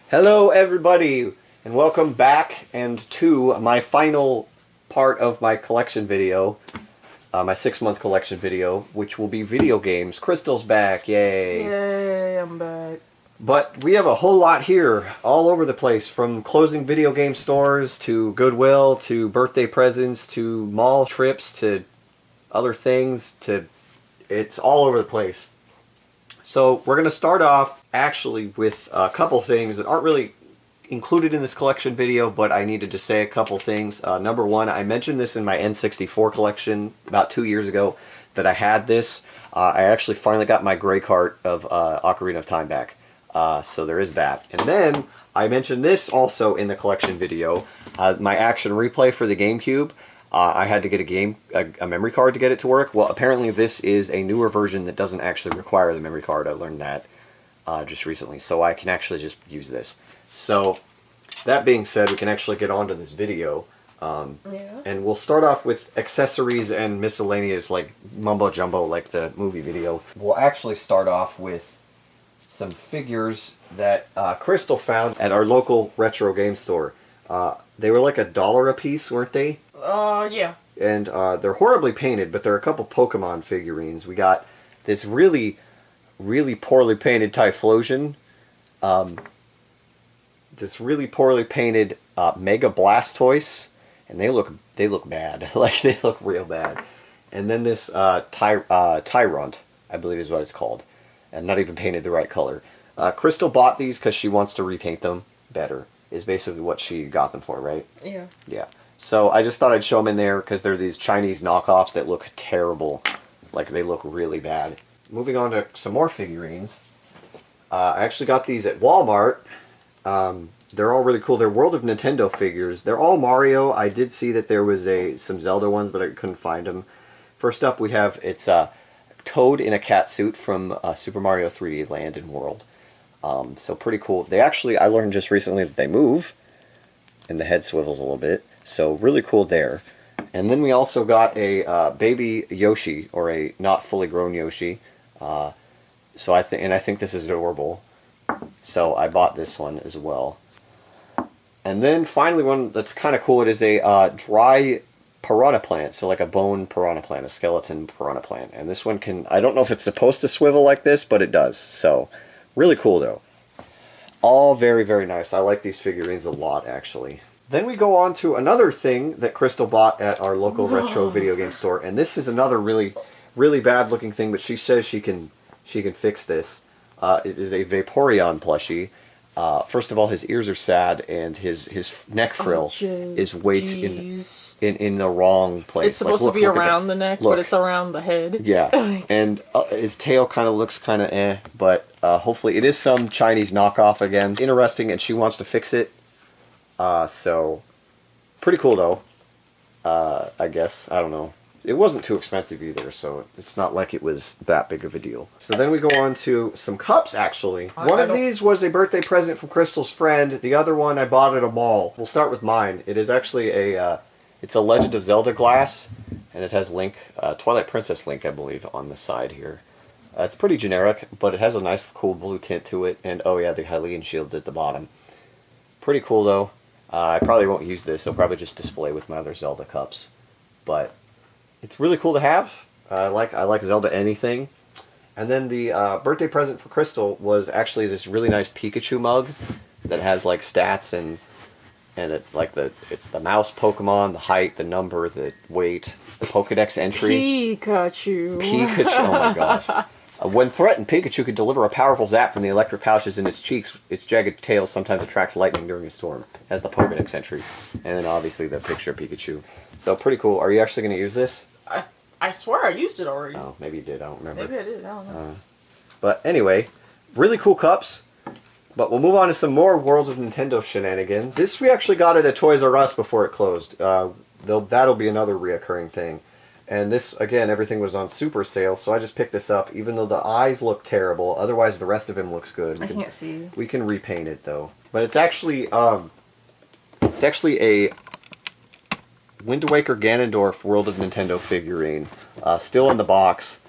Hello everybody, and welcome back and to my final part of my collection video, my 6-month collection video, which will be video games. Crystal's back, yay! Yay, I'm back. But we have a whole lot here, all over the place, from closing video game stores, to Goodwill, to birthday presents, to mall trips, to other things, to... it's all over the place. So we're going to start off actually with a couple things that aren't really included in this collection video, but I needed to say a couple things. Number one, I mentioned this in my N64 collection about 2 years ago that I had this. I actually finally got my gray cart of Ocarina of Time back. So there is that. And then I mentioned this also in the collection video, my Action Replay for the GameCube. I had to get a memory card to get it to work. Well, apparently this is a newer version that doesn't actually require the memory card. I learned that just recently, so I can actually just use this. So, that being said, we can actually get on to this video. And we'll start off with accessories and miscellaneous, like mumbo jumbo, like the movie video. We'll actually start off with some figures that Crystal found at our local retro game store. They were like $1 a piece, weren't they? Yeah. And they're horribly painted, but they're a couple Pokemon figurines. We got this really, really poorly painted Typhlosion. This really poorly painted Mega Blastoise, and they look bad. Like, they look real bad. And then this Tyrunt, I believe is what it's called, and not even painted the right color. Crystal bought these because she wants to repaint them better, is basically what she got them for, right? Yeah. Yeah. So I just thought I'd show them in there because they're these Chinese knockoffs that look terrible. Like, they look really bad. Moving on to some more figurines. I actually got these at Walmart. They're all really cool. They're World of Nintendo figures. They're all Mario. I did see that there was some Zelda ones, but I couldn't find them. First up, we have, it's Toad in a cat suit from Super Mario 3D Land and World. So pretty cool. They actually, I learned just recently that they move, and the head swivels a little bit. So really cool there. And then we also got a baby Yoshi, or a not fully grown Yoshi. So I think this is adorable. So I bought this one as well. And then finally, one that's kind of cool. It is a dry piranha plant, so like a bone piranha plant, a skeleton piranha plant. And this one can, I don't know if it's supposed to swivel like this, but it does. So really cool though. All very, very nice. I like these figurines a lot, actually. Then we go on to another thing that Crystal bought at our local retro video game store, and this is another really, really bad looking thing, but she says she can fix this. It is a Vaporeon plushie. First of all, his ears are sad, and his neck frill is way in the wrong place. It's supposed to be around the neck, but it's around the head. Yeah, and his tail kind of looks kind of eh, but hopefully it is some Chinese knockoff again. Interesting, and she wants to fix it. So, pretty cool though, I guess. I don't know. It wasn't too expensive either, so it's not like it was that big of a deal. So then we go on to some cups, actually. One of these was a birthday present from Crystal's friend. The other one I bought at a mall. We'll start with mine. It is actually it's a Legend of Zelda glass, and it has Link, Twilight Princess Link, I believe, on the side here. It's pretty generic, but it has a nice, cool blue tint to it, and oh yeah, the Hylian shields at the bottom. Pretty cool, though. I probably won't use this. I'll probably just display with my other Zelda cups. But it's really cool to have. I like Zelda anything. And then the birthday present for Crystal was actually this really nice Pikachu mug that has like stats and it's the mouse Pokemon, the height, the number, the weight, the Pokedex entry. Pikachu. Oh my gosh. When threatened, Pikachu could deliver a powerful zap from the electric pouches in its cheeks. Its jagged tail sometimes attracts lightning during a storm. Has the Pokedex entry. And then obviously the picture of Pikachu. So pretty cool. Are you actually going to use this? I swear I used it already. Oh, maybe you did. I don't remember. Maybe I did. I don't know. But anyway, really cool cups. But we'll move on to some more World of Nintendo shenanigans. This we actually got at a Toys R Us before it closed. That'll be another reoccurring thing. And this, again, everything was on super sale, so I just picked this up, even though the eyes look terrible. Otherwise, the rest of him looks good. I can't see. We can repaint it, though. But it's actually a Wind Waker Ganondorf World of Nintendo figurine. Still in the box.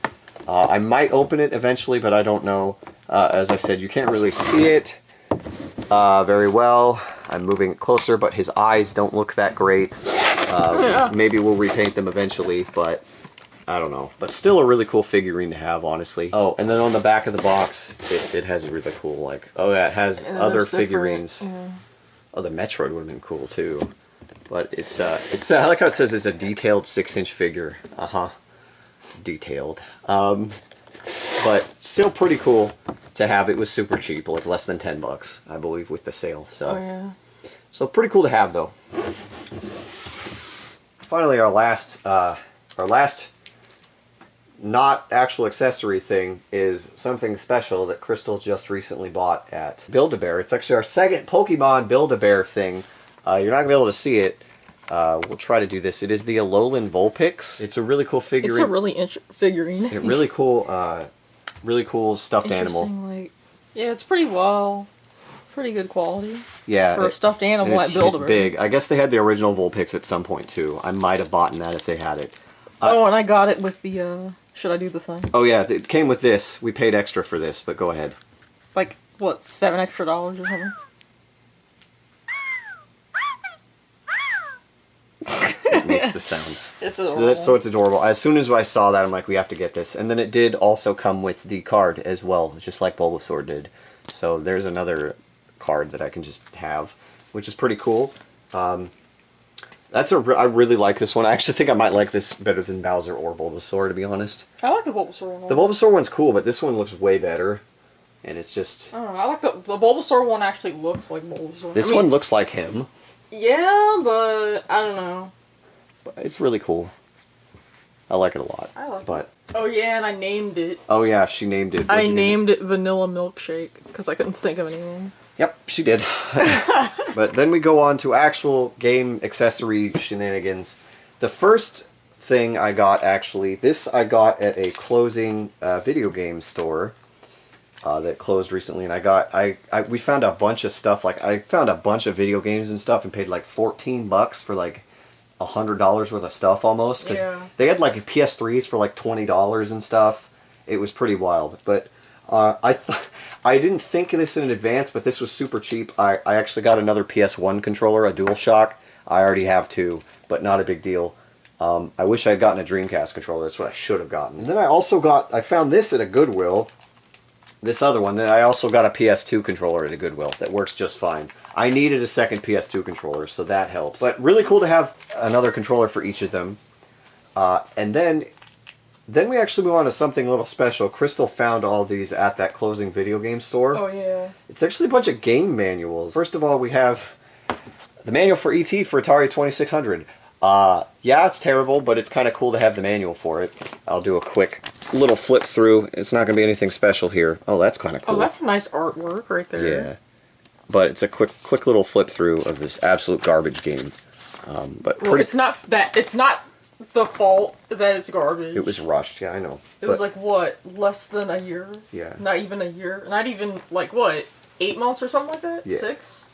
I might open it eventually, but I don't know. As I said, you can't really see it. very well. I'm moving it closer, but his eyes don't look that great. Maybe we'll repaint them eventually, but I don't know. But still a really cool figurine to have, honestly. Oh, and then on the back of the box, it has a really cool, like, oh yeah, it has other figurines. Yeah. Oh, the Metroid would have been cool, too. But it's I like how it says it's a detailed 6-inch figure. Detailed. But still pretty cool to have. It was super cheap, like less than $10, I believe, with the sale. So, oh, yeah. So pretty cool to have, though. Finally, our last not actual accessory thing is something special that Crystal just recently bought at Build-A-Bear. It's actually our second Pokemon Build-A-Bear thing. You're not going to be able to see it. We'll try to do this. It is the Alolan Vulpix. It's a really cool figurine. It's a really figurine. A really cool stuffed animal. Like, yeah, it's pretty good quality. Yeah, for a stuffed animal at Build-A-Bear. It's big. I guess they had the original Vulpix at some point too. I might have bought that if they had it. And I got it with the. Should I do the thing? Oh yeah, it came with this. We paid extra for this, but go ahead. Like what, $7 extra or something? It makes the sound. It's adorable. So it's adorable. As soon as I saw that, I'm like, we have to get this. And then it did also come with the card as well, just like Bulbasaur did. So there's another card that I can just have, which is pretty cool. I really like this one. I actually think I might like this better than Bowser or Bulbasaur, to be honest. I like the Bulbasaur one. The Bulbasaur one's cool, but this one looks way better. And it's just... I don't know. I like the Bulbasaur one actually looks like Bulbasaur. This one looks like him. Yeah, but I don't know. But it's really cool. I like it a lot. I like it. Oh yeah, and I named it. Oh yeah, she named it. I named it Vanilla Milkshake because I couldn't think of anything. Yep, she did. But then we go on to actual game accessory shenanigans. The first thing I got, actually, this I got at a closing video game store that closed recently, and we found a bunch of stuff. Like, I found a bunch of video games and stuff and paid like $14 for like $100 worth of stuff almost. Cause they had like PS3s for like $20 and stuff. It was pretty wild. But I didn't think of this in advance, but this was super cheap. I actually got another PS1 controller, a DualShock. I already have two, but not a big deal. I wish I had gotten a Dreamcast controller. That's what I should have gotten. And then I found this at a Goodwill. This other one. Then I also got a PS2 controller at a Goodwill that works just fine. I needed a second PS2 controller, so that helps. But really cool to have another controller for each of them. And then we actually move on to something a little special. Crystal found all these at that closing video game store. Oh, yeah. It's actually a bunch of game manuals. First of all, we have the manual for E.T. for Atari 2600. Yeah, it's terrible, but it's kind of cool to have the manual for it. I'll do a quick little flip through. It's not going to be anything special here. Oh, that's kind of cool. Oh, that's nice artwork right there. Yeah. But it's a quick little flip through of this absolute garbage game. It's not the fault that it's garbage. It was rushed, yeah, I know. It was like, what, less than a year? Yeah. Not even a year? Not even, like, what, 8 months or something like that? Yeah. 6?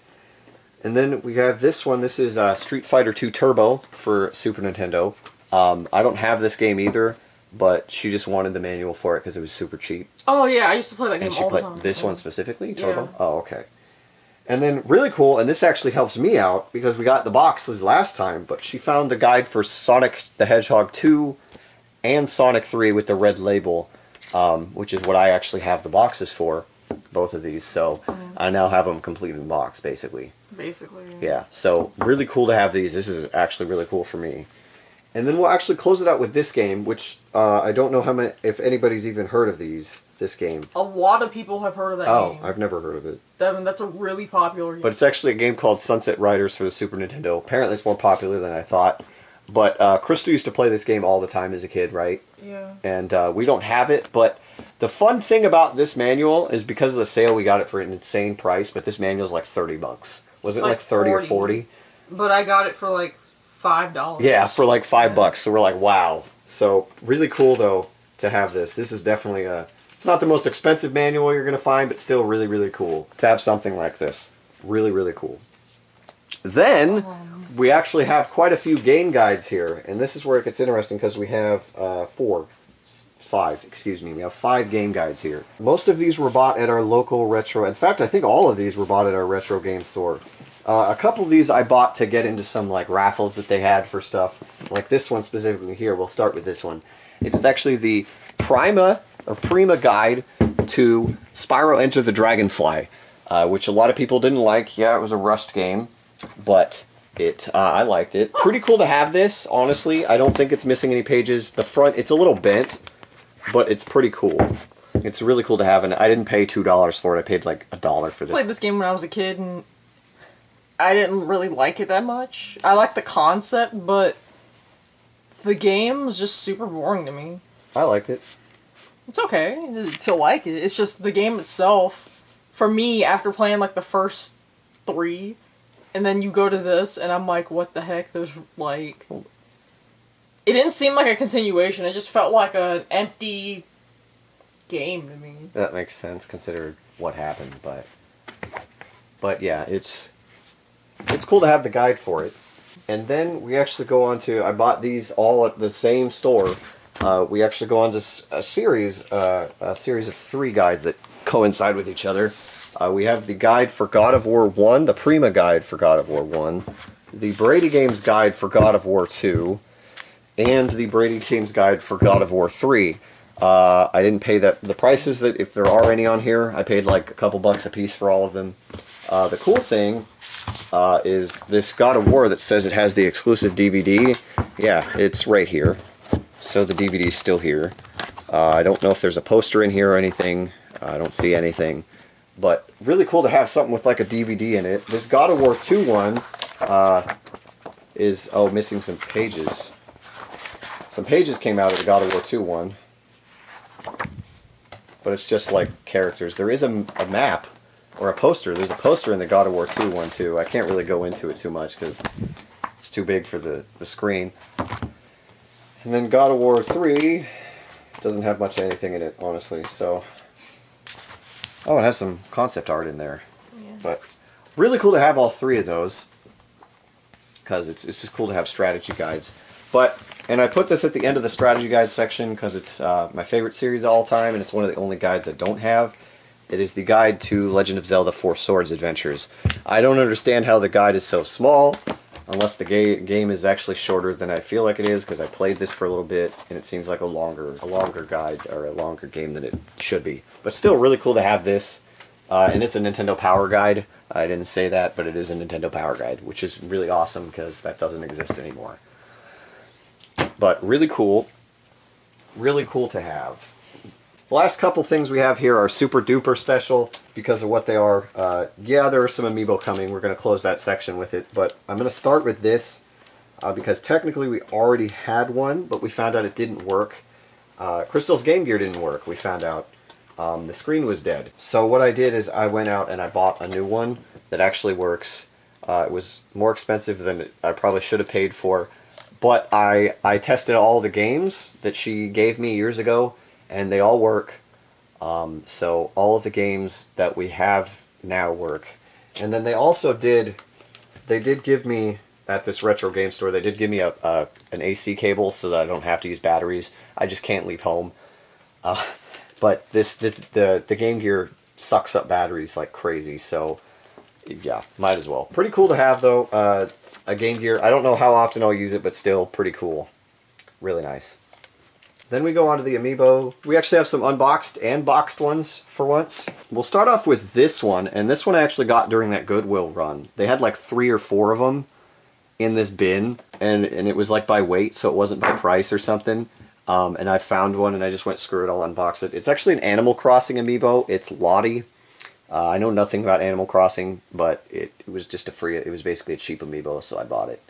And then we have this one. This is Street Fighter 2 Turbo for Super Nintendo. I don't have this game either, but she just wanted the manual for it because it was super cheap. Oh, yeah, I used to play that game all the time. This one specifically, Turbo? Yeah. Oh, okay. And then really cool, and this actually helps me out because we got the boxes last time, but she found the guide for Sonic the Hedgehog 2 and Sonic 3 with the red label, which is what I actually have the boxes for, both of these. So I now have them complete in the box, basically. Basically. Yeah, so really cool to have these. This is actually really cool for me. And then we'll actually close it out with this game, which I don't know if anybody's even heard of this game. A lot of people have heard of that game. Oh, I've never heard of it. Devin, that's a really popular game. But it's actually a game called Sunset Riders for the Super Nintendo. Apparently it's more popular than I thought. But Crystal used to play this game all the time as a kid, right? Yeah. And we don't have it, but the fun thing about this manual is because of the sale, we got it for an insane price, but this manual is like $30. Was it like 30 or 40? But I got it for like $5. Yeah, for like $5. So we're like, wow. So really cool though to have this. This is definitely it's not the most expensive manual you're going to find, but still really, really cool to have something like this. Really, really cool. Then we actually have quite a few game guides here, and this is where it gets interesting because we have 5 5, excuse me. We have 5 game guides here. Most of these were bought at our local retro. In fact, I think all of these were bought at our retro game store. A couple of these I bought to get into some like raffles that they had for stuff. Like this one specifically here. We'll start with this one. It is actually the Prima guide to Spyro Enter the Dragonfly, which a lot of people didn't like. Yeah, it was a rushed game, but I liked it. Pretty cool to have this, honestly. I don't think it's missing any pages. The front, it's a little bent, but it's pretty cool. It's really cool to have, and I didn't pay $2 for it. I paid like $1 for I this. played this game when I was a kid, and I didn't really like it that much. I liked the concept, but the game was just super boring to me. I liked it. It's okay to like it. It's just the game itself. For me, after playing like the first 3, and then you go to this, and I'm like, what the heck? There's like... It didn't seem like a continuation. It just felt like an empty game to me. That makes sense, considering what happened, but yeah, it's cool to have the guide for it. And then we actually go on to, I bought these all at the same store. We actually go on to a series of 3 guides that coincide with each other. We have the guide for God of War 1, the Prima guide for God of War 1, the Brady Games guide for God of War 2, and the Brady Games guide for God of War 3. I didn't pay the prices that, if there are any on here, I paid like a couple bucks a piece for all of them. The cool thing is this God of War that says it has the exclusive DVD. Yeah, it's right here. So the DVD is still here. I don't know if there's a poster in here or anything. I don't see anything. But really cool to have something with like a DVD in it. This God of War 2 one is, missing some pages. Some pages came out of the God of War 2 one. But it's just like characters. There is a map, or a poster. There's a poster in the God of War 2 one too. I can't really go into it too much because it's too big for the screen. And then God of War 3 doesn't have much of anything in it, honestly, so... Oh, it has some concept art in there. Yeah. But really cool to have all 3 of those, because it's just cool to have strategy guides. And I put this at the end of the strategy guides section because it's my favorite series of all time, and it's one of the only guides I don't have. It is the guide to Legend of Zelda 4 Swords Adventures. I don't understand how the guide is so small, unless the game is actually shorter than I feel like it is, because I played this for a little bit, and it seems like a longer guide, or a longer game than it should be. But still really cool to have this, and it's a Nintendo Power Guide. I didn't say that, but it is a Nintendo Power Guide, which is really awesome, because that doesn't exist anymore. But really cool to have. The last couple things we have here are super duper special because of what they are. Yeah, there are some amiibo coming. We're going to close that section with it. But I'm going to start with this because technically we already had one, but we found out it didn't work. Crystal's Game Gear didn't work, we found out. The screen was dead. So what I did is I went out and I bought a new one that actually works. It was more expensive than I probably should have paid for. But I tested all the games that she gave me years ago, and they all work. So all of the games that we have now work. And then they also did give me, at this retro game store, they did give me an AC cable so that I don't have to use batteries. I just can't leave home. But the Game Gear sucks up batteries like crazy, so yeah, might as well. Pretty cool to have though, a Game Gear. I don't know how often I'll use it, but still pretty cool. Really nice. Then we go on to the amiibo. We actually have some unboxed and boxed ones for once. We'll start off with this one, and this one I actually got during that Goodwill run. They had like 3 or 4 of them in this bin, and it was like by weight, so it wasn't by price or something. And I found one, and I just went, screw it, I'll unbox it. It's actually an Animal Crossing amiibo. It's Lottie. I know nothing about Animal Crossing, but it was just it was basically a cheap amiibo, so I bought it.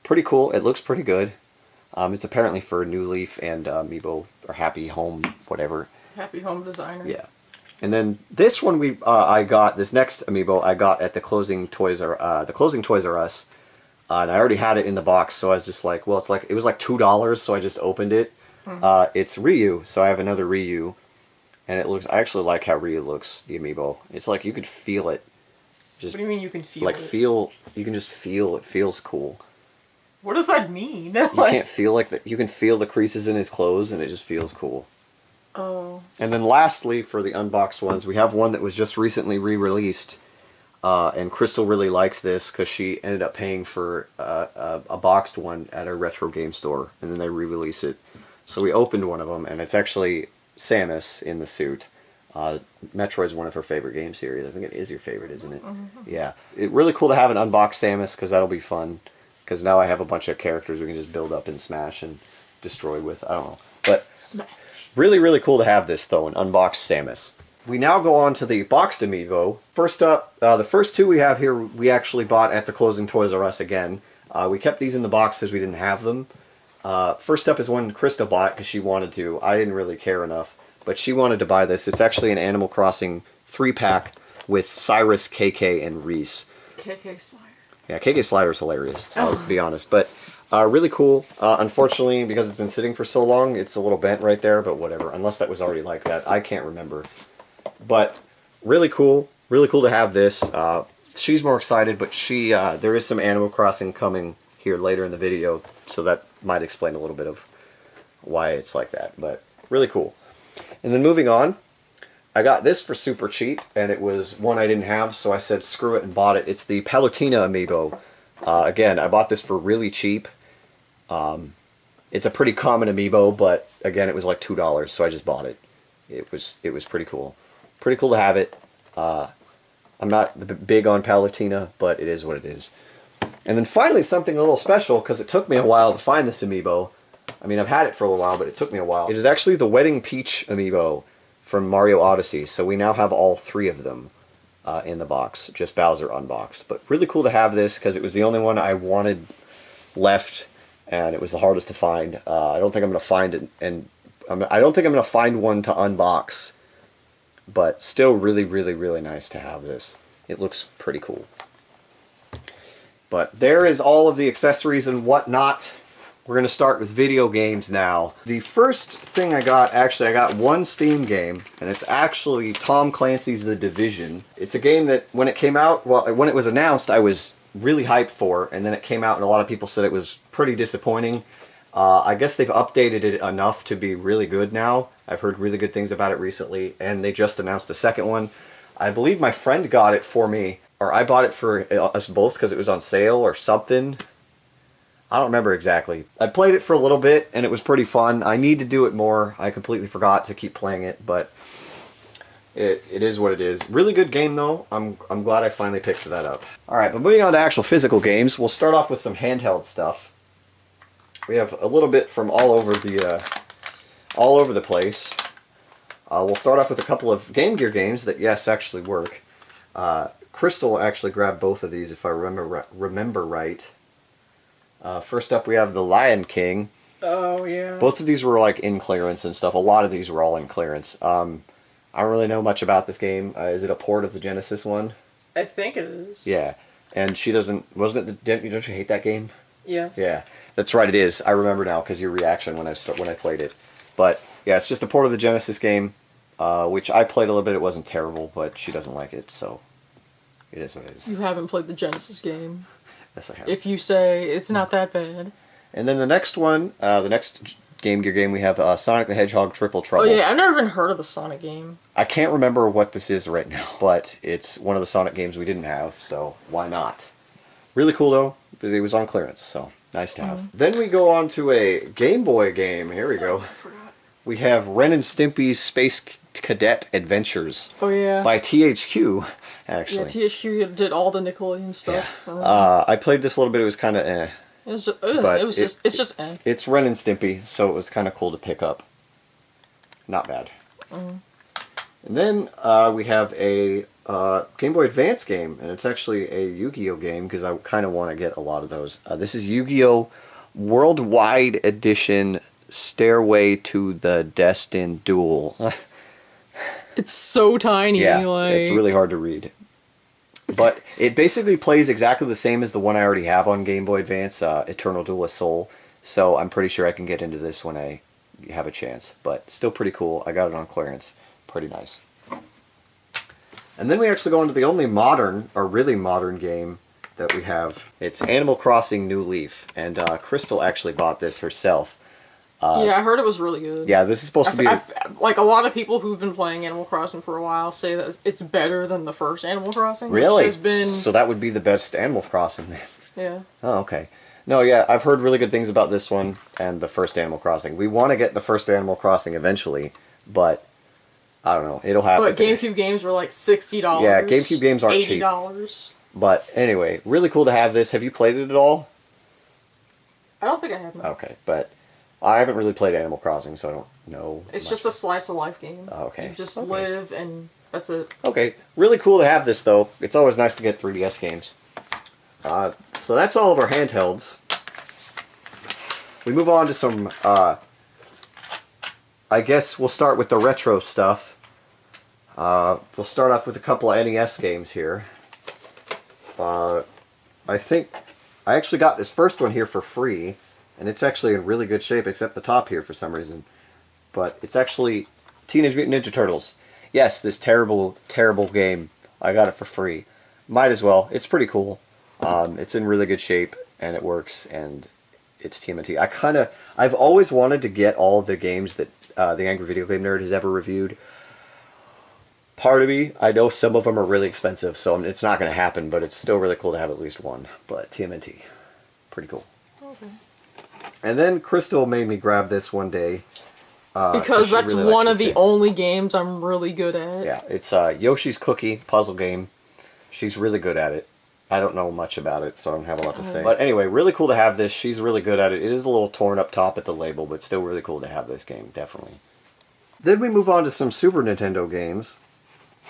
Pretty cool. It looks pretty good. It's apparently for New Leaf and Amiibo, or Happy Home, whatever. Happy Home Designer. Yeah. And then this one I got, this next Amiibo I got at the closing Toys R Us. And I already had it in the box, so I was just like, well, it was like $2, so I just opened it. It's Ryu, so I have another Ryu. And I actually like how Ryu looks, the Amiibo. It's like you could feel it. What do you mean you can feel like it? You can just feel it feels cool. What does that mean? You can't feel like that. You can feel the creases in his clothes, and it just feels cool. Oh. And then lastly, for the unboxed ones, we have one that was just recently re-released. And Crystal really likes this because she ended up paying for a boxed one at a retro game store, and then they re-release it. So we opened one of them, and it's actually Samus in the suit. Metroid's one of her favorite game series. I think it is your favorite, isn't it? Mm-hmm. Yeah. It's really cool to have an unboxed Samus because that'll be fun. Because now I have a bunch of characters we can just build up and smash and destroy with. I don't know. But Smash. Really, really cool to have this, though, an unboxed Samus. We now go on to the boxed amiibo. First up, the first two we have here, we actually bought at the closing Toys R Us again. We kept these in the box because we didn't have them. First up is one Krista bought because she wanted to. I didn't really care enough, but she wanted to buy this. It's actually an Animal Crossing 3-pack with Cyrus, KK, and Reese. KK Slider. Yeah, KK Slider's hilarious, I'll be honest. But really cool. Unfortunately, because it's been sitting for so long, it's a little bent right there, but whatever. Unless that was already like that. I can't remember. But really cool to have this. She's more excited, but there is some Animal Crossing coming here later in the video, so that might explain a little bit of why it's like that. But really cool. And then moving on, I got this for super cheap, and it was one I didn't have, so I said screw it and bought it. It's the Palutena amiibo. Again, I bought this for really cheap. It's a pretty common amiibo, but again, it was like $2, so I just bought it. It was pretty cool. Pretty cool to have it. I'm not big on Palutena, but it is what it is. And then finally something a little special, because it took me a while to find this amiibo. I mean, I've had it for a little while, but it took me a while. It is actually the Wedding Peach amiibo from Mario Odyssey, so we now have all 3 of them in the box, just Bowser unboxed. But really cool to have this, because it was the only one I wanted left, and it was the hardest to find. I don't think I'm going to find it, and I don't think I'm going to find one to unbox, but still really, really, really nice to have this. It looks pretty cool. But there is all of the accessories and whatnot. We're going to start with video games now. The first thing I got one Steam game, and it's actually Tom Clancy's The Division. It's a game that when it came out, well, when it was announced, I was really hyped for, and then it came out and a lot of people said it was pretty disappointing. I guess they've updated it enough to be really good now. I've heard really good things about it recently, and they just announced a second one. I believe my friend got it for me, or I bought it for us both because it was on sale or something. I don't remember exactly. I played it for a little bit, and it was pretty fun. I need to do it more. I completely forgot to keep playing it, but it is what it is. Really good game, though. I'm glad I finally picked that up. Alright, but moving on to actual physical games, we'll start off with some handheld stuff. We have a little bit from all over the place. We'll start off with a couple of Game Gear games that, yes, actually work. Crystal actually grabbed both of these, if I remember right. First up, we have The Lion King. Oh, yeah. Both of these were like in clearance and stuff. A lot of these were all in clearance. I don't really know much about this game. Is it a port of the Genesis one? I think it is. Yeah. And she doesn't... Wasn't it the... Don't you hate that game? Yes. Yeah. That's right, it is. I remember now because your reaction when I played it. But, yeah, it's just a port of the Genesis game, which I played a little bit. It wasn't terrible, but she doesn't like it, so it is what it is. You haven't played the Genesis game. Yes, I have. If you say it's not that bad. And then the next one, the next Game Gear game, we have Sonic the Hedgehog Triple Trouble. Oh yeah, I've never even heard of the Sonic game. I can't remember what this is right now, but it's one of the Sonic games we didn't have, so why not? Really cool though. It was on clearance, so nice to have. Then we go on to a Game Boy game. Here we go. I forgot. We have Ren and Stimpy's Space Cadet Adventures. Oh yeah. By THQ, actually. Yeah, THQ did all the Nickelodeon stuff. Yeah. I played this a little bit. It was kind of eh. It's just eh. It's Ren and Stimpy, so it was kind of cool to pick up. Not bad. And then we have a Game Boy Advance game, and it's actually a Yu-Gi-Oh game because I kind of want to get a lot of those. This is Yu-Gi-Oh! Worldwide Edition Stairway to the Destined Duel. It's so tiny. Yeah, like... it's really hard to read. But it basically plays exactly the same as the one I already have on Game Boy Advance, Eternal Duelist Soul. So I'm pretty sure I can get into this when I have a chance. But still pretty cool. I got it on clearance. Pretty nice. And then we actually go into the only modern, or really modern game that we have. It's Animal Crossing New Leaf. And Crystal actually bought this herself. Yeah, I heard it was really good. Yeah, this is supposed to be. Like a lot of people who've been playing Animal Crossing for a while say that it's better than the first Animal Crossing. Really? Which has been, So that would be the best Animal Crossing then. yeah. Oh, okay. No, yeah, I've heard really good things about this one and the first Animal Crossing. We want to get the first Animal Crossing eventually, but I don't know. It'll happen. But GameCube games were like $60. Yeah, GameCube games aren't cheap. $80. But anyway, really cool to have this. Have you played it at all? I don't think I have. Okay, but I haven't really played Animal Crossing, so I don't know. It's much. just a slice of life game. Oh, okay. You just Okay. live and that's it. Okay, really cool to have this though. It's always nice to get 3DS games. So that's all of our handhelds. We move on to some, I guess we'll start with the retro stuff. We'll start off with a couple of NES games here. I think I actually got this first one here for free, and it's actually in really good shape, except the top here for some reason. But it's actually Teenage Mutant Ninja Turtles. Yes, this terrible, terrible game. I got it for free. Might as well. It's pretty cool. It's in really good shape, and it works, and it's TMNT. I've always wanted to get all the games that the Angry Video Game Nerd has ever reviewed. Part of me, I know some of them are really expensive, so it's not going to happen, but it's still really cool to have at least one. But TMNT. Pretty cool. Okay. And then Crystal made me grab this one day. Because she that's really likes one this of the game. only games I'm really good at. Yeah, it's Yoshi's Cookie puzzle game. She's really good at it. I don't know much about it, so I don't have a lot to say. But anyway, really cool to have this. She's really good at it. It is a little torn up top at the label, but still really cool to have this game, definitely. Then we move on to some Super Nintendo games.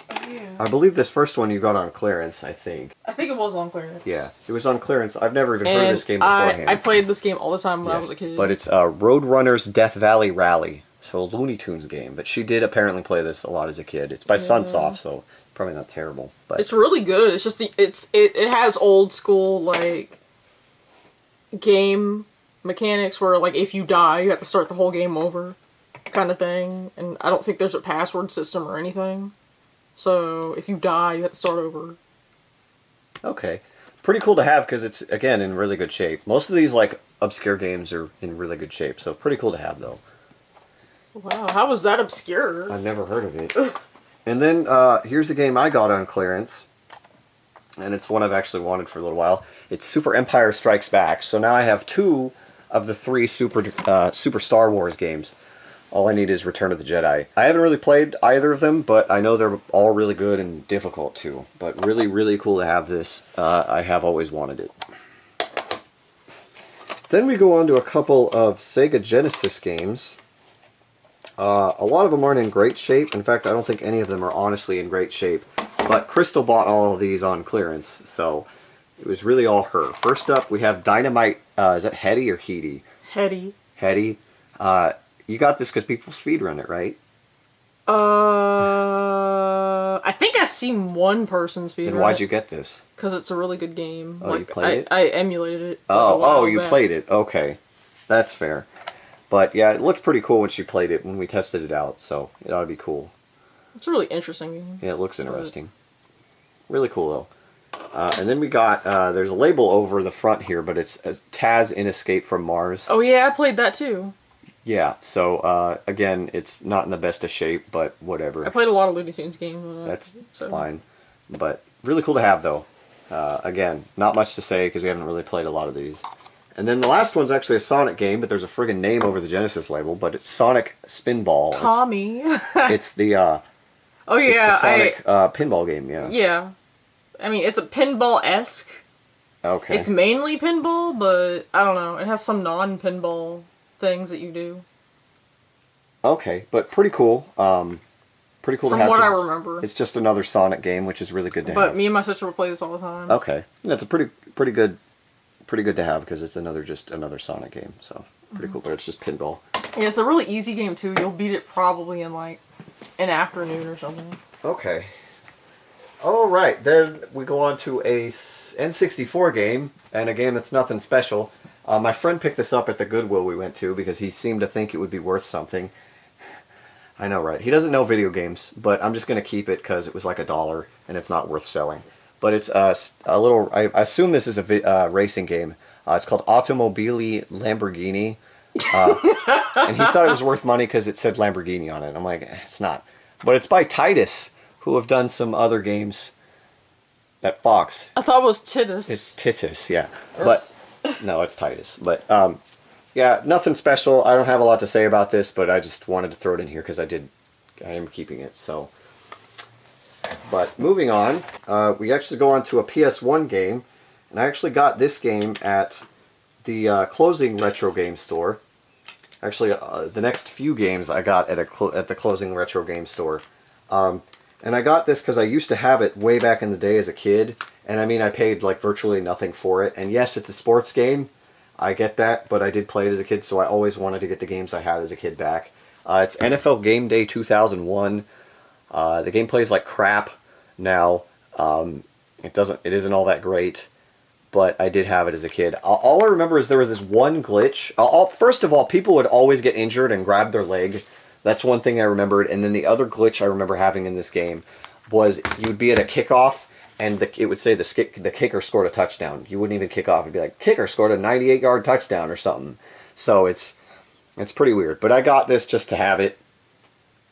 Oh, yeah. I believe this first one you got on clearance, I think. I think it was on clearance. Yeah, it was on clearance. I've never even heard And of this game beforehand. I played this game all the time when Yeah, I was a kid. But it's Roadrunner's Death Valley Rally. So a Looney Tunes game. But she did apparently play this a lot as a kid. It's by Sunsoft, so probably not terrible. But it's really good. It's just it has old school like game mechanics where like if you die you have to start the whole game over kind of thing. And I don't think there's a password system or anything. So if you die you have to start over. Okay. Pretty cool to have because it's, again, in really good shape. Most of these, like, obscure games are in really good shape, so pretty cool to have, though. Wow, how was that obscure? I've never heard of it. And then, here's a game I got on clearance, and it's one I've actually wanted for a little while. It's Super Empire Strikes Back. So now I have 2 of the 3 Super Star Wars games. All I need is Return of the Jedi. I haven't really played either of them, but I know they're all really good and difficult too. But really, really cool to have this. I have always wanted it. Then we go on to a couple of Sega Genesis games. A lot of them aren't in great shape. In fact, I don't think any of them are honestly in great shape. But Crystal bought all of these on clearance, so it was really all her. First up, we have Dynamite. Is that Hetty or Heedy? Hetty. Hetty. You got this because people speedrun it, right? I think I've seen one person speedrun. Then why'd you get this? Because it's a really good game. Oh, you played it? I emulated it. Oh, you played it. Okay. That's fair. But yeah, it looked pretty cool when she played it, when we tested it out, so it ought to be cool. It's a really interesting game. Yeah, it looks interesting. Really cool, though. And then we got, there's a label over the front here, but it's Taz in Escape from Mars. Oh yeah, I played that too. Yeah, so, again, it's not in the best of shape, but whatever. I played a lot of Looney Tunes games. That's fine. But really cool to have, though. Again, not much to say because we haven't really played a lot of these. And then the last one's actually a Sonic game, but there's a friggin' name over the Genesis label, but it's Sonic Spinball. Tommy. It's the, oh it's yeah, the Sonic pinball game, yeah. Yeah. I mean, it's a pinball-esque. Okay. It's mainly pinball, but I don't know. It has some non-pinball things that you do. Okay, but pretty cool. Pretty cool to have. From what I 'cause remember. It's just another Sonic game, which is really good to But have. me and my sister would play this all the time. Okay, that's a pretty good to have because it's just another Sonic game. So pretty cool, but it's just pinball. Yeah, it's a really easy game too. You'll beat it probably in like an afternoon or something. Okay. All right, then we go on to a N64 game, and a game that's nothing special. My friend picked this up at the Goodwill we went to because he seemed to think it would be worth something. I know, right? He doesn't know video games, but I'm just going to keep it because it was like $1 and it's not worth selling. But it's a little, I assume this is a racing game. It's called Automobili Lamborghini. And he thought it was worth money because it said Lamborghini on it. I'm like, it's not. But it's by Titus, who have done some other games at Fox. I thought it was Titus. It's Titus, yeah. Or But no, it's Titus. But yeah, nothing special. I don't have a lot to say about this, but I just wanted to throw it in here because I am keeping it. So, but moving on, we actually go on to a PS1 game, and I actually got this game at the closing retro game store. Actually, the next few games I got at the closing retro game store. And I got this because I used to have it way back in the day as a kid. And I mean, I paid like virtually nothing for it. And yes, it's a sports game. I get that, but I did play it as a kid, so I always wanted to get the games I had as a kid back. It's NFL Game Day 2001. The gameplay is like crap now. It isn't all that great, but I did have it as a kid. All I remember is there was this one glitch. First of all, people would always get injured and grab their leg. That's one thing I remembered. And then the other glitch I remember having in this game was you'd be at a kickoff, and it would say the kicker scored a touchdown. You wouldn't even kick off. It'd be like, kicker scored a 98-yard touchdown or something. So it's pretty weird. But I got this just to have it,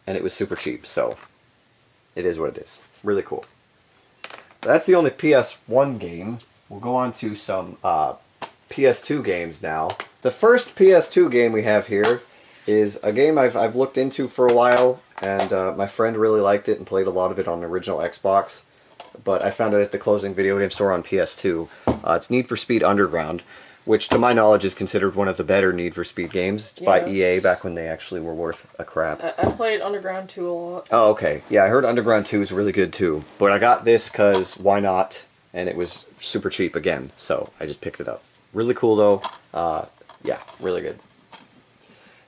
and it was super cheap. So it is what it is. Really cool. That's the only PS1 game. We'll go on to some PS2 games now. The first PS2 game we have here is a game I've looked into for a while, and my friend really liked it and played a lot of it on the original Xbox, but I found it at the closing video game store on PS2. It's Need for Speed Underground, which to my knowledge is considered one of the better Need for Speed games. It's by EA back when they actually were worth a crap. I played Underground 2 a lot. Oh, okay. Yeah, I heard Underground 2 is really good too, but I got this because why not? And it was super cheap again, so I just picked it up. Really cool though. Yeah, really good.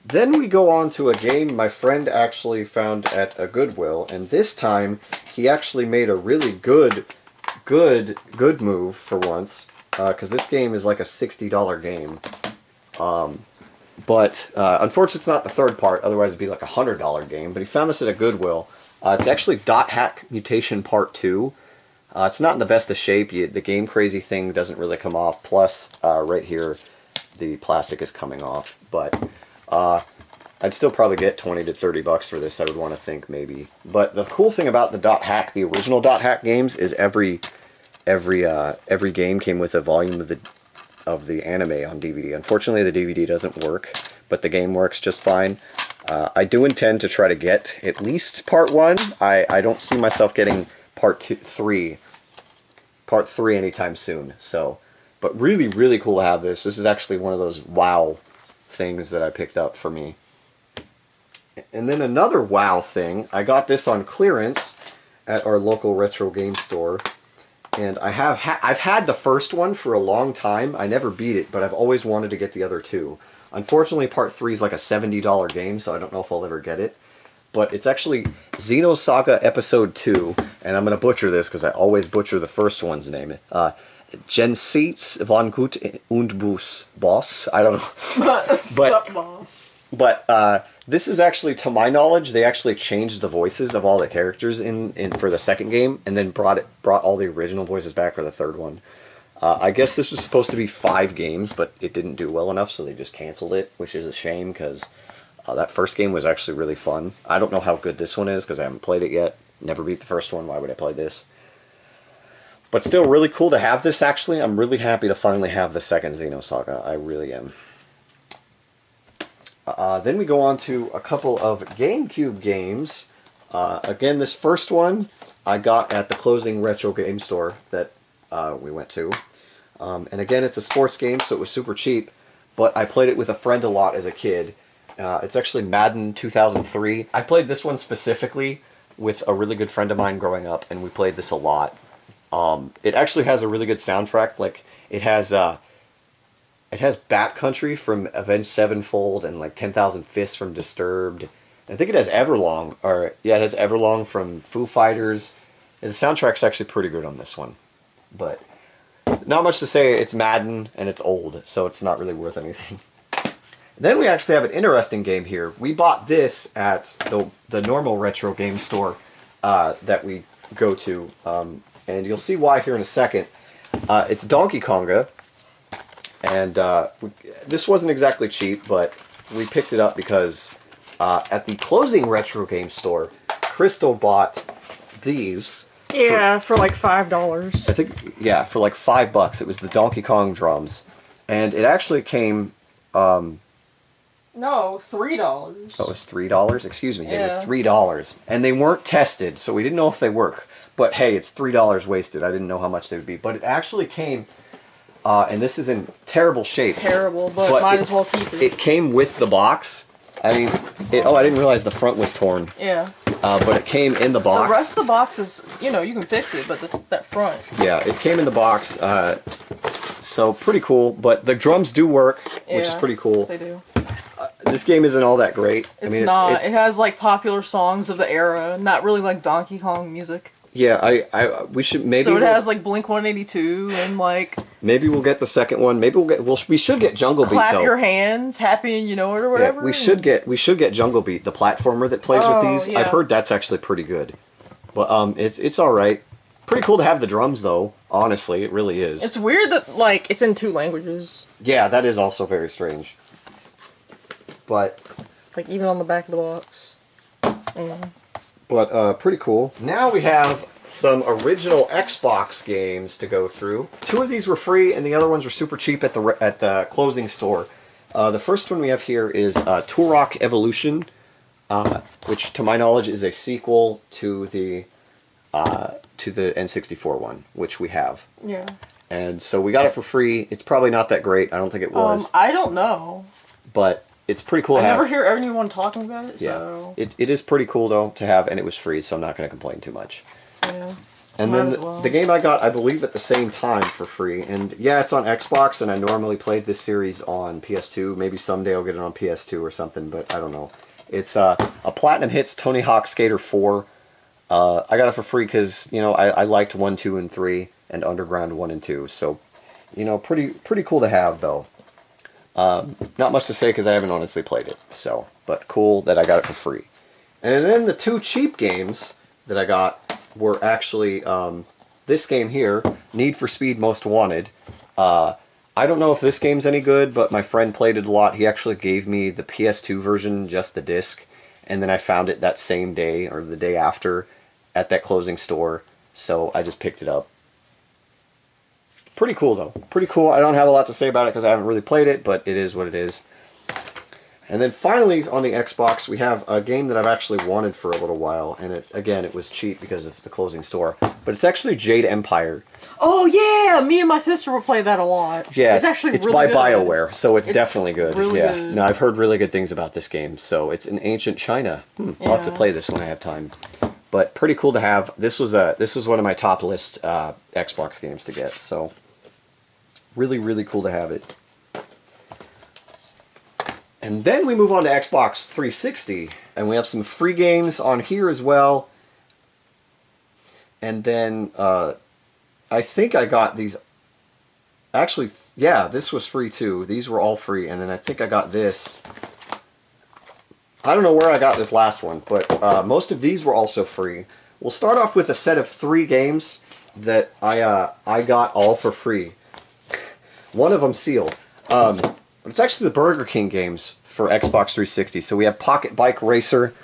Then we go on to a game my friend actually found at a Goodwill, and this time he actually made a really good move for once, because this game is like a $60 game. But unfortunately it's not the third part, otherwise it'd be like a $100 game, but he found this at a Goodwill. It's actually Dot Hack Mutation Part 2. It's not in the best of shape. The Game Crazy thing doesn't really come off, plus right here the plastic is coming off, but I'd still probably get 20 to 30 bucks for this, I would want to think, maybe. But the cool thing about the Dot Hack, the original Dot Hack games, is every game came with a volume of the anime on DVD. Unfortunately, the DVD doesn't work, but the game works just fine. I do intend to try to get at least Part 1. I don't see myself getting Part 3 anytime soon, so... But really, really cool to have this. This is actually one of those wow things that I picked up for me. And then another wow thing, I got this on clearance at our local retro game store. And I've had the first one for a long time. I never beat it, but I've always wanted to get the other two. Unfortunately, Part 3 is like a $70 game, so I don't know if I'll ever get it. But it's actually Xenosaga Episode 2, and I'm going to butcher this because I always butcher the first one's name. Jenseits von Gut und Boss. I don't know. Sup, boss. But this is actually, to my knowledge, they actually changed the voices of all the characters in for the second game, and then brought all the original voices back for the third one. I guess this was supposed to be 5 games, but it didn't do well enough, so they just canceled it, which is a shame because that first game was actually really fun. I don't know how good this one is because I haven't played it yet. Never beat the first one. Why would I play this? But still really cool to have this, actually. I'm really happy to finally have the second Xenosaga. I really am. Then we go on to a couple of GameCube games. Again, this first one I got at the closing retro game store that we went to. And again, it's a sports game, so it was super cheap. But I played it with a friend a lot as a kid. It's actually Madden 2003. I played this one specifically with a really good friend of mine growing up, and we played this a lot. It actually has a really good soundtrack. Like it has Bat Country from Avenged Sevenfold and like 10,000 Fists from Disturbed. I think it has Everlong, it has Everlong from Foo Fighters. And the soundtrack's actually pretty good on this one, but not much to say. It's Madden and it's old, so it's not really worth anything. Then we actually have an interesting game here. We bought this at the normal retro game store that we go to. And you'll see why here in a second. It's Donkey Konga, And this wasn't exactly cheap, but we picked it up because at the closing retro game store, Crystal bought these. Yeah, for like $5. I think, yeah, for like $5. It was the Donkey Kong drums. And it actually came, No, $3. oh, it was $3? Excuse me, Yeah. they were $3. And they weren't tested, so we didn't know if they work. But hey, it's $3 wasted. I didn't know how much they would be. But it actually came, and this is in terrible shape. Terrible, but might as well keep it. It came with the box. I mean, I didn't realize the front was torn. Yeah. But it came in the box. The rest of the box is, you can fix it, but that front. Yeah, it came in the box. So pretty cool. But the drums do work, which is Yeah, pretty cool. They do. This game isn't all that great. It's not. It has like popular songs of the era, not really like Donkey Kong music. Yeah, we should maybe. So it has like Blink 182 and like maybe we'll get the second one. Maybe we should get Jungle Beat Clap though. Your Hands, Happy and You Know It or Yeah, whatever. we should get Jungle Beat, the platformer that plays with these. yeah. I've heard that's actually pretty good. But it's all right. Pretty cool to have the drums though. Honestly, it really is. It's weird that like it's in 2 languages. Yeah, that is also very strange. But Like even on the back of the box. Yeah. But pretty cool. Now we have some original Xbox games to go through. 2 of these were free, and the other ones were super cheap at the closing store. The first one we have here is Turok Evolution, which, to my knowledge, is a sequel to the N64 one, which we have. Yeah. And so we got it for free. It's probably not that great. I don't think it was, I don't know. but it's pretty cool to I have. never hear anyone talking about it, Yeah, so it is pretty cool though to have, and it was free, so I'm not going to complain too much. yeah. And Might then as well. the game I got, I believe, at the same time for free. And yeah, it's on Xbox, and I normally played this series on PS2. Maybe someday I'll get it on PS2 or something, but I don't know. It's a Platinum Hits Tony Hawk Skater 4. I got it for free because, I liked 1, 2, and 3, and Underground 1 and 2. So, pretty cool to have, though. Not much to say because I haven't honestly played it. So, but cool that I got it for free. And then the 2 cheap games that I got were actually this game here, Need for Speed Most Wanted. I don't know if this game's any good, but my friend played it a lot. He actually gave me the PS2 version, just the disc, and then I found it that same day or the day after at that closing store, so I just picked it up. Pretty cool though. Pretty cool. I don't have a lot to say about it because I haven't really played it, but it is what it is. And then finally on the Xbox we have a game that I've actually wanted for a little while, and it was cheap because of the closing store. But it's actually Jade Empire. Oh yeah, me and my sister will play that a lot. Yeah, it's actually it's really by good. BioWare, so it's definitely good. really yeah, good. no, I've heard really good things about this game. So it's in ancient China. I'll have to Yeah. play this when I have time. But pretty cool to have. This was one of my top list Xbox games to get. So really cool to have it. And then we move on to Xbox 360, and we have some free games on here as well. And then I think I got these. Actually, yeah, this was free too. These were all free, and then I think I got this. I don't know where I got this last one, but most of these were also free. We'll start off with a set of 3 games that I got all for free. One of them sealed. But it's actually the Burger King games for Xbox 360. So we have Pocket Bike Racer,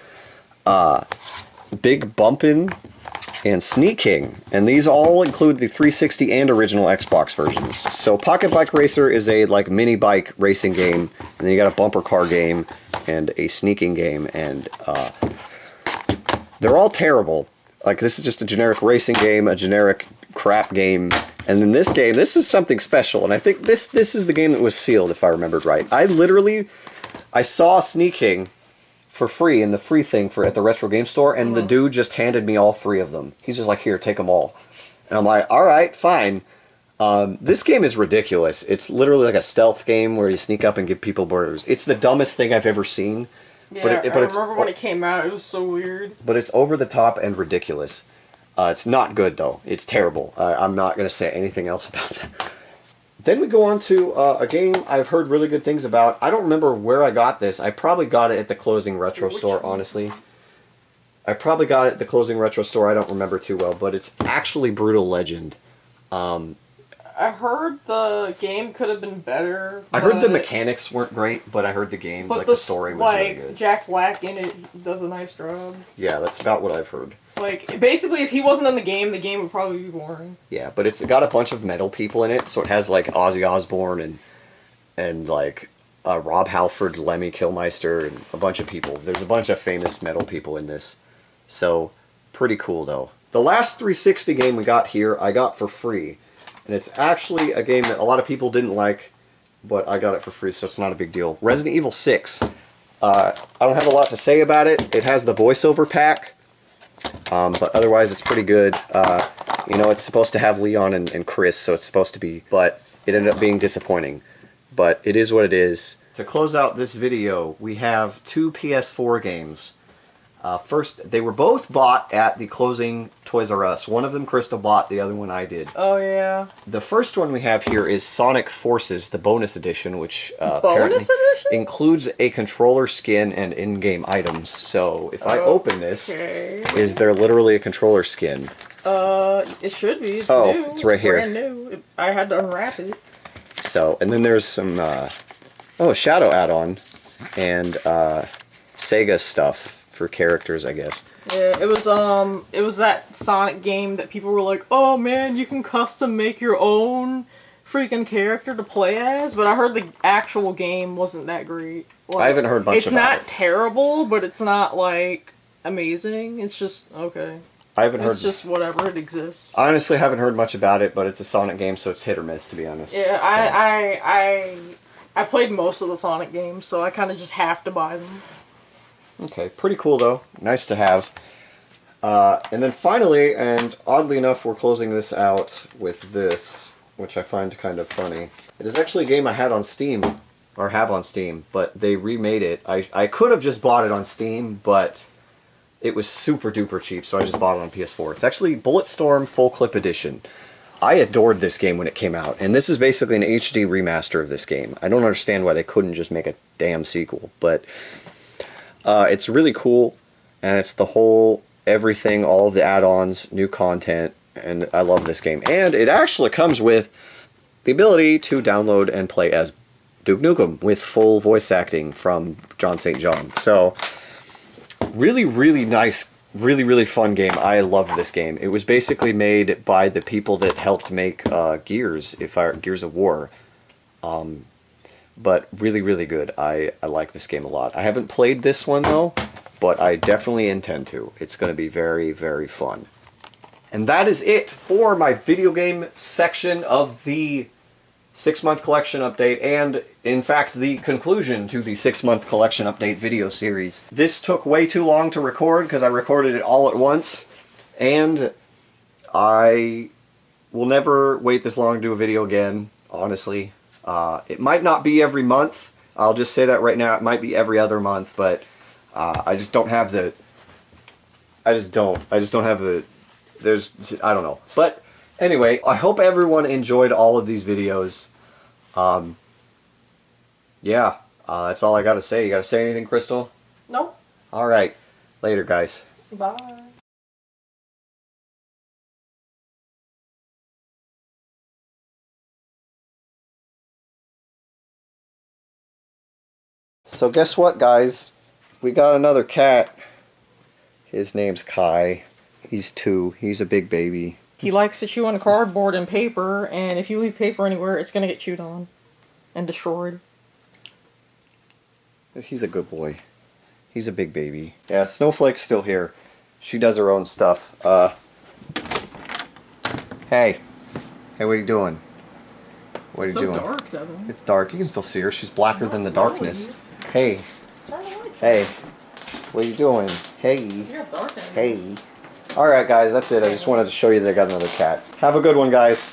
Big Bumpin', and Sneaking. And these all include the 360 and original Xbox versions. So Pocket Bike Racer is a mini bike racing game, and then you got a bumper car game and a sneaking game, and they're all terrible. This is just a generic racing game, a generic crap game. And then this game, this is something special, and I think this is the game that was sealed, if I remembered right. I saw Sneaking for free in the free thing at the Retro Game Store, and the dude just handed me all 3 of them. He's just like, here, take them all. And I'm like, alright, fine. This game is ridiculous. It's literally like a stealth game where you sneak up and give people burgers. It's the dumbest thing I've ever seen. Yeah, but I remember when it came out, it was so weird. But it's over the top and ridiculous. It's not good, though. It's terrible. I'm not going to say anything else about that. Then we go on to a game I've heard really good things about. I don't remember where I got this. I probably got it at the closing retro store, honestly. I probably got it at the closing retro store. I don't remember too well, but it's actually Brutal Legend. I I heard the game could have been better. I heard the but- mechanics weren't great, but I heard the game, But like the story was really good. Jack Black in it does a nice job. Yeah, that's about what I've heard. Like, basically, if he wasn't in the game would probably be boring. Yeah, but it's got a bunch of metal people in it, so it has like Ozzy Osbourne and like Rob Halford, Lemmy Kilmister, and a bunch of people. There's a bunch of famous metal people in this, so pretty cool though. The last 360 game we got here, I got for free, and it's actually a game that a lot of people didn't like, but I got it for free, so it's not a big deal. Resident Evil 6. I don't have a lot to say about it. It has the voiceover pack. But otherwise it's pretty good. You know, it's supposed to have Leon and Chris, so it's supposed to be, but it ended up being disappointing. But it is what it is. To close out this video, we have 2 PS4 games. First, they were both bought at the closing Toys R Us. One of them Crystal bought, the other one I did. Oh, yeah. The first one we have here is Sonic Forces, the bonus edition, which Bonus apparently edition? includes a controller skin and in-game items. So if I open this, is there literally a controller skin? It should be. It's Oh, new. it's right here. Brand new. I had to unwrap it. So, and then there's some, a Shadow add-on, and Sega stuff for characters, I guess. Yeah, it was that Sonic game that people were like, oh man, you can custom make your own freaking character to play as, but I heard the actual game wasn't that great. Like, I haven't heard much it's about not it. terrible, but it's not like amazing. It's just okay. I haven't heard. It's just whatever, it exists. I honestly haven't heard much about it, but it's a Sonic game, so it's hit or miss, to be honest. Yeah, So. I played most of the Sonic games, so I kind of just have to buy them. Okay, pretty cool though. Nice to have. And then finally, and oddly enough, we're closing this out with this, which I find kind of funny. It is actually a game I had on Steam, or have on Steam, but they remade it. I could have just bought it on Steam, but it was super duper cheap, so I just bought it on PS4. It's actually Bulletstorm Full Clip Edition. I adored this game when it came out, and this is basically an HD remaster of this game. I don't understand why they couldn't just make a damn sequel, but it's really cool, and it's the whole everything, all of the add-ons, new content, and I love this game. And it actually comes with the ability to download and play as Duke Nukem with full voice acting from John St. John. So, really, really nice, really, really fun game. I loved this game. It was basically made by the people that helped make Gears of War. But really, really good. I like this game a lot. I haven't played this one, though, but I definitely intend to. It's going to be very, very fun. And that is it for my video game section of the 6-month collection update, and, in fact, the conclusion to the 6-month collection update video series. This took way too long to record, because I recorded it all at once, and I will never wait this long to do a video again, honestly. It might not be every month. I'll just say that right now. It might be every other month, but I just don't have the... I just don't have the... I don't know. But anyway, I hope everyone enjoyed all of these videos. Yeah, that's all I gotta say. You gotta say anything, Crystal? Nope. Alright. Later, guys. Bye. So guess what, guys? We got another cat. His name's Kai. He's 2. He's a big baby. He likes to chew on cardboard and paper, and if you leave paper anywhere, it's gonna get chewed on and destroyed. He's a good boy. He's a big baby. Yeah, Snowflake's still here. She does her own stuff. Hey. Hey, what are you doing? What are you It's so doing? dark, Devin. It's dark. You can still see her. She's blacker than the darkness. really. Hey. Turn the lights Hey. What are you doing? Hey. on. You're dark. Hey. Alright, guys, that's it. I just wanted to show you that I got another cat. Have a good one, guys.